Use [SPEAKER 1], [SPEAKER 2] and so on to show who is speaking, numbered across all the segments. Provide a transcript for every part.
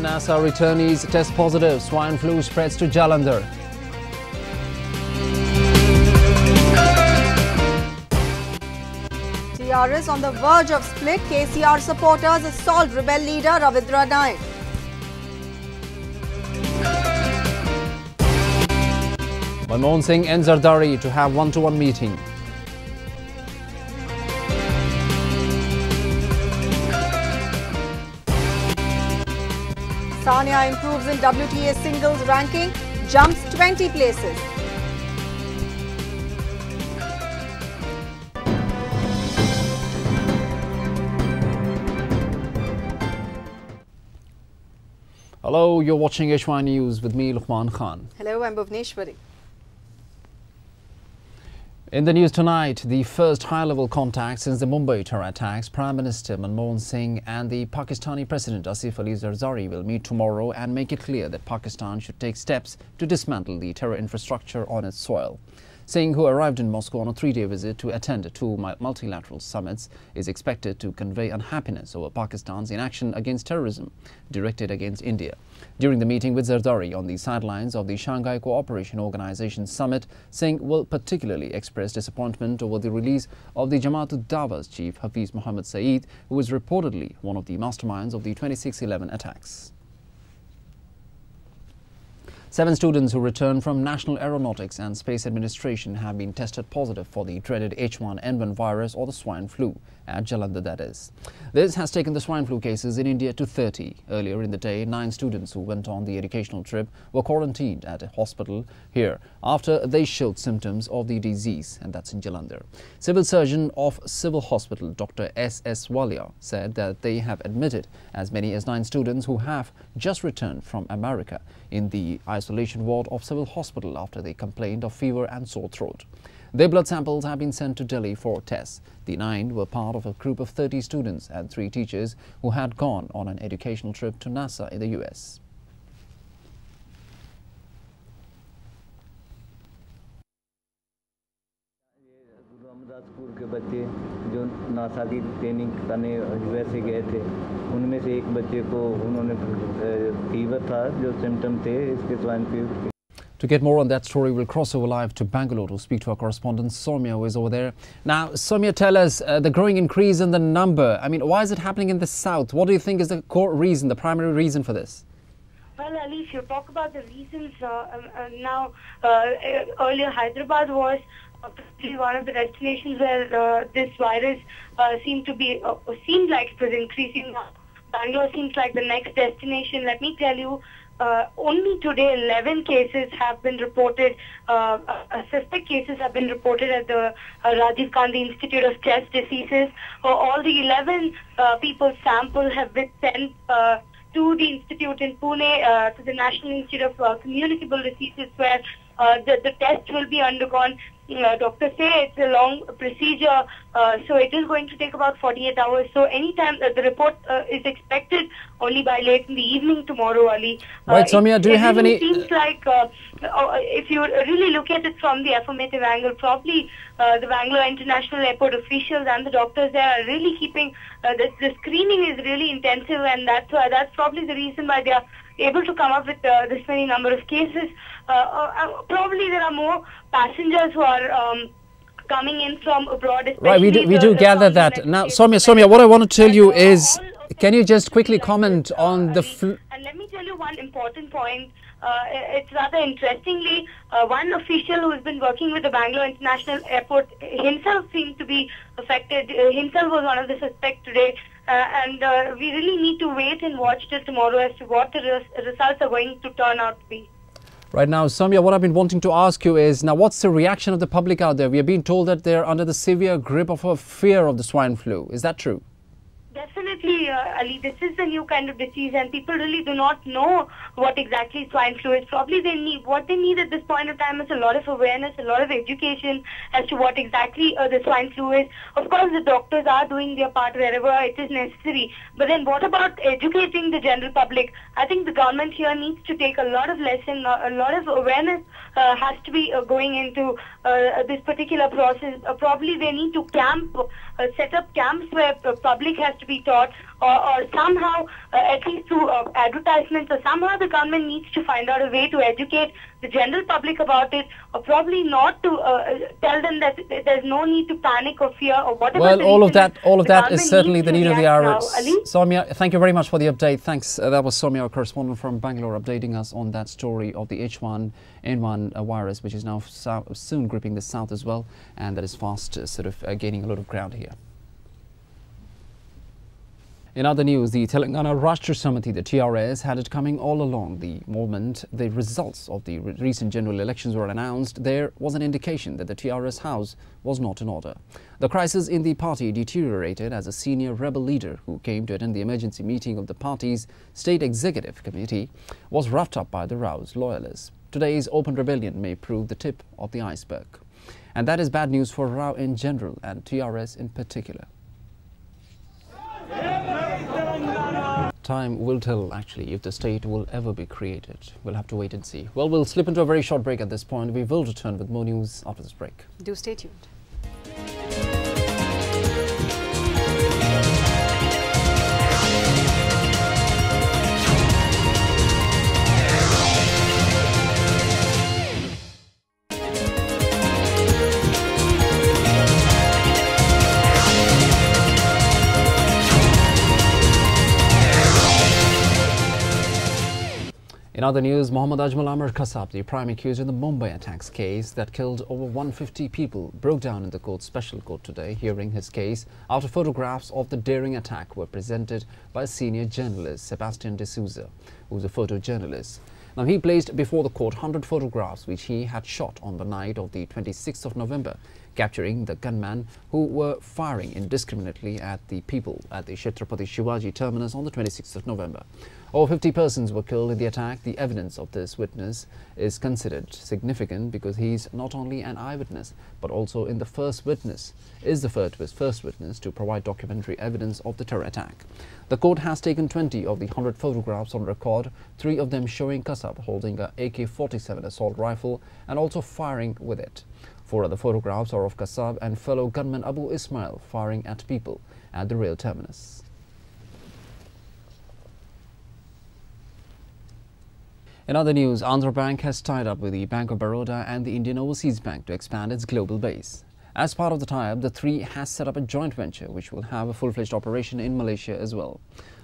[SPEAKER 1] NASA returnees test positive. Swine flu spreads to Jalandhar.
[SPEAKER 2] TR is on the verge of split. KCR supporters assault rebel leader Ravindra Naik.
[SPEAKER 1] Manmohan Singh and Zardari to have one-to-one meeting.
[SPEAKER 2] Sania improves in WTA singles ranking, jumps 20 places.
[SPEAKER 1] Hello, you're watching HY News with me, Luqman Khan.
[SPEAKER 2] Hello, I'm Bhuvneshwari.
[SPEAKER 1] In the news tonight, the first high-level contact since the Mumbai terror attacks. Prime Minister Manmohan Singh and the Pakistani President Asif Ali Zardari will meet tomorrow and make it clear that Pakistan should take steps to dismantle the terror infrastructure on its soil. Singh, who arrived in Moscow on a three-day visit to attend two multilateral summits, is expected to convey unhappiness over Pakistan's inaction against terrorism directed against India. During the meeting with Zardari on the sidelines of the Shanghai Cooperation Organization summit, Singh will particularly express disappointment over the release of the Jamaat-ud-Dawa's chief Hafiz Muhammad Saeed, who is reportedly one of the masterminds of the 26/11 attacks. 7 students who returned from National Aeronautics and Space Administration have been tested positive for the dreaded H1N1 virus, or the swine flu, at Jalandhar, that is. This has taken the swine flu cases in India to 30. Earlier in the day, 9 students who went on the educational trip were quarantined at a hospital here after they showed symptoms of the disease, and that's in Jalandhar. Civil Surgeon of Civil Hospital, Dr. S.S. Walia, said that they have admitted as many as 9 students who have just returned from America in the isolation ward of Civil Hospital after they complained of fever and sore throat. Their blood samples have been sent to Delhi for tests. The 9 were part of a group of 30 students and 3 teachers who had gone on an educational trip to NASA in the US.
[SPEAKER 3] School के बच्चे जो NASA की training करने USA गए थे, उनमें से एक बच्चे को उन्होंने फीवर था, जो सिम्टम थे इसके swine flu.
[SPEAKER 1] To get more on that story, we'll cross over live to Bangalore to speak to our correspondent Soumya, who is over there. Now, Soumya, tell us the growing increase in the number. I mean, why is it happening in the south? What do you think is the core reason, the primary reason for this?
[SPEAKER 4] Well, Ali, if you talk about the reasons earlier Hyderabad was one of the destinations where this virus seemed like it was increasing. Bangalore seems like the next destination. Let me tell you, only today 11 cases have been reported, suspect cases have been reported at the Rajiv Gandhi Institute of Chest Diseases. All the 11 people's samples have been sent to the institute in Pune, to the National Institute of Communicable Diseases, where the test will be undergone. Doctors say it's a long procedure, so it is going to take about 48 hours. So anytime the report is expected only by late in the evening tomorrow, Ali.
[SPEAKER 1] Right, Soumya, do you have any...
[SPEAKER 4] It seems like, if you really look at it from the affirmative angle, probably the Bangalore International Airport officials and the doctors there are really keeping, the screening is really intensive, and that's probably the reason why they are able to come up with this many number of cases. Probably there are more passengers who are coming in from abroad.
[SPEAKER 1] Right, we do gather that. Now, Soumya, what I want to tell you is, can you just quickly comment on the flu?
[SPEAKER 4] And let me tell you one important point. It's rather interestingly, one official who has been working with the Bangalore International Airport himself seemed to be affected. Himself was one of the suspects today. And we really need to wait and watch till tomorrow as to what the results are going to turn out to be.
[SPEAKER 1] Right now, Soumya, what I've been wanting to ask you is, now what's the reaction of the public out there? We are being told that they're under the severe grip of a fear of the swine flu. Is that true?
[SPEAKER 4] Definitely, Ali, this is a new kind of disease, and people really do not know what exactly swine flu is. Probably what they need at this point of time is a lot of awareness, a lot of education as to what exactly the swine flu is. Of course, the doctors are doing their part wherever it is necessary. But then what about educating the general public? I think the government here needs to take a lot of lesson, a lot of awareness has to be going into this particular process. Probably they need to set up camps where the public has to be taught or somehow, at least through advertisements, or somehow the government needs to find out a way to educate the general public about it, or probably not to tell them that there's no need to panic or fear or whatever.
[SPEAKER 1] Well, all of that is certainly the need of the hour.
[SPEAKER 4] Now,
[SPEAKER 1] Soumya, thank you very much for the update. Thanks. That was Soumya, our correspondent from Bangalore, updating us on that story of the H1N1 virus, which is now soon gripping the south as well, and that is fast gaining a lot of ground here. In other news, the Telangana Rashtra Samiti, the TRS, had it coming all along. The moment the results of the recent general elections were announced, there was an indication that the TRS house was not in order. The crisis in the party deteriorated as a senior rebel leader who came to attend the emergency meeting of the party's state executive committee was roughed up by the roused loyalists. Today's open rebellion may prove the tip of the iceberg. And that is bad news for Rao in general and TRS in particular. Time will tell, actually, if the state will ever be created. We'll have to wait and see. Well, we'll slip into a very short break at this point. We will return with more news after this break.
[SPEAKER 2] Do stay tuned.
[SPEAKER 1] In other news, Mohammad Ajmal Amir Kasab, the prime accused in the Mumbai attacks case that killed over 150 people, broke down in the court's special court today, hearing his case after photographs of the daring attack were presented by senior journalist Sebastian D'Souza, who is a photojournalist. Now, he placed before the court 100 photographs which he had shot on the night of the 26th of November, capturing the gunmen who were firing indiscriminately at the people at the Chhatrapati Shivaji terminus on the 26th of November. Over 50 persons were killed in the attack. The evidence of this witness is considered significant because he is not only an eyewitness but also the first witness to provide documentary evidence of the terror attack. The court has taken 20 of the 100 photographs on record, 3 of them showing Kasab holding a AK-47 assault rifle and also firing with it. 4 other photographs are of Kasab and fellow gunman Abu Ismail firing at people at the rail terminus. In other news, Andhra Bank has tied up with the Bank of Baroda and the Indian Overseas Bank to expand its global base. As part of the tie-up, the three has set up a joint venture which will have a full-fledged operation in Malaysia as well.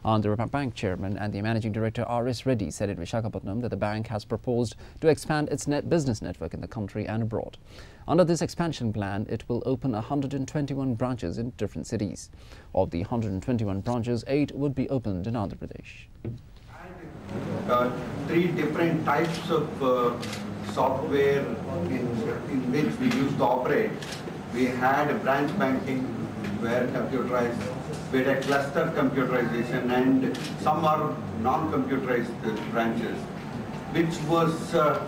[SPEAKER 1] Andhra Bank Chairman and the Managing Director R.S. Reddy said in Visakhapatnam that the bank has proposed to expand its business network in the country and abroad. Under this expansion plan, it will open 121 branches in different cities. Of the 121 branches, 8 would be opened in Andhra Pradesh.
[SPEAKER 5] 3 different types of software in which we used to operate. We had a branch banking where computerized, we had a cluster computerization, and some are non-computerized branches, which was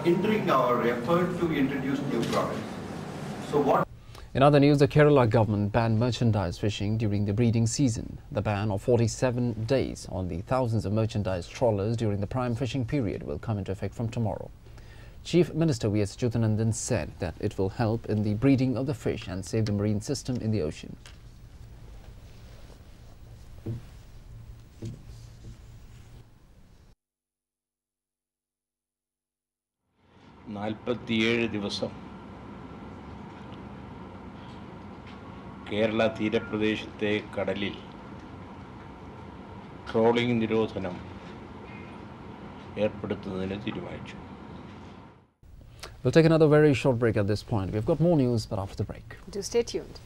[SPEAKER 5] hindering our effort to introduce new products. So what?
[SPEAKER 1] In other news, the Kerala government banned merchandise fishing during the breeding season. The ban of 47 days on the thousands of merchandise trawlers during the prime fishing period will come into effect from tomorrow. Chief Minister V.S. Jyotinandan said that it will help in the breeding of the fish and save the marine system in the ocean.
[SPEAKER 6] Kerala തീരപ്രദേശത്തെ കടലിൽ trawling നിരോധനം ഏർപ്പെടുത്തുന്നതിന് തീരുമാനിച്ചു.
[SPEAKER 1] We'll take another very short break at this point. We've got more news, but after the break.
[SPEAKER 2] Do stay tuned.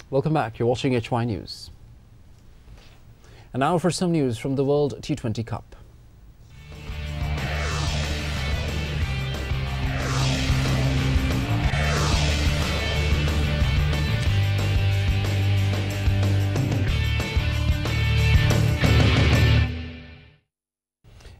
[SPEAKER 1] Welcome back. You're watching HY News. And now for some news from the World T20 Cup.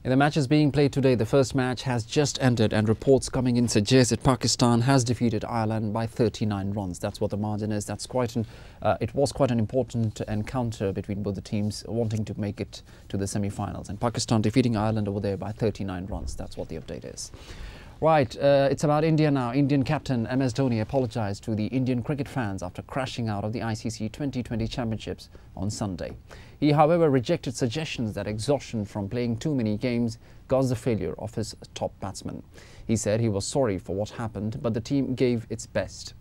[SPEAKER 1] In the matches being played today, the first match has just ended and reports coming in suggest that Pakistan has defeated Ireland by 39 runs. That's what the margin is. It was quite an important encounter between both the teams wanting to make it to the semi-finals. And Pakistan defeating Ireland over there by 39 runs. That's what the update is. Right, it's about India now. Indian captain MS Dhoni apologized to the Indian cricket fans after crashing out of the ICC 2020 Championships on Sunday. He, however, rejected suggestions that exhaustion from playing too many games caused the failure of his top batsman. He said he was sorry for what happened, but the team gave its best.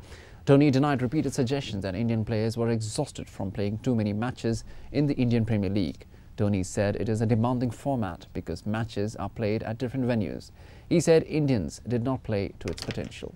[SPEAKER 1] Dhoni denied repeated suggestions that Indian players were exhausted from playing too many matches in the Indian Premier League. Dhoni said it is a demanding format because matches are played at different venues. He said Indians did not play to its potential.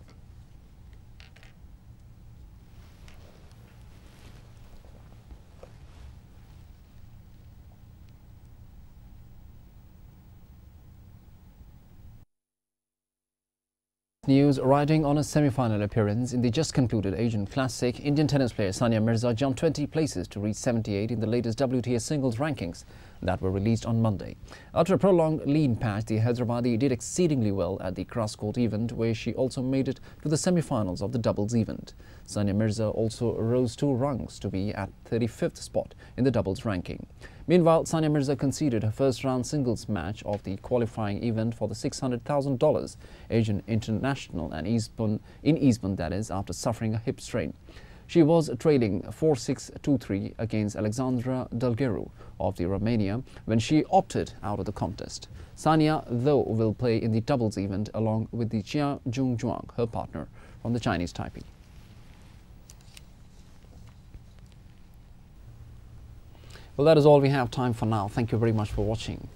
[SPEAKER 1] News. Riding on a semi-final appearance in the just concluded Asian Classic, Indian tennis player Sania Mirza jumped 20 places to reach 78 in the latest WTA singles rankings that were released on Monday. After a prolonged lean patch, the Hyderabadi did exceedingly well at the cross-court event, where she also made it to the semi-finals of the doubles event. Sania Mirza also rose 2 rungs to be at 35th spot in the doubles ranking. Meanwhile, Sania Mirza conceded her first-round singles match of the qualifying event for the $600,000 Asian International and Eastbourne, that is, after suffering a hip strain. She was trailing 4-6, 2-3 against Alexandra Delgheru of the Romania when she opted out of the contest. Sania, though, will play in the doubles event along with the Jia Jungjuang, her partner from the Chinese Taipei. Well, that is all we have time for now. Thank you very much for watching.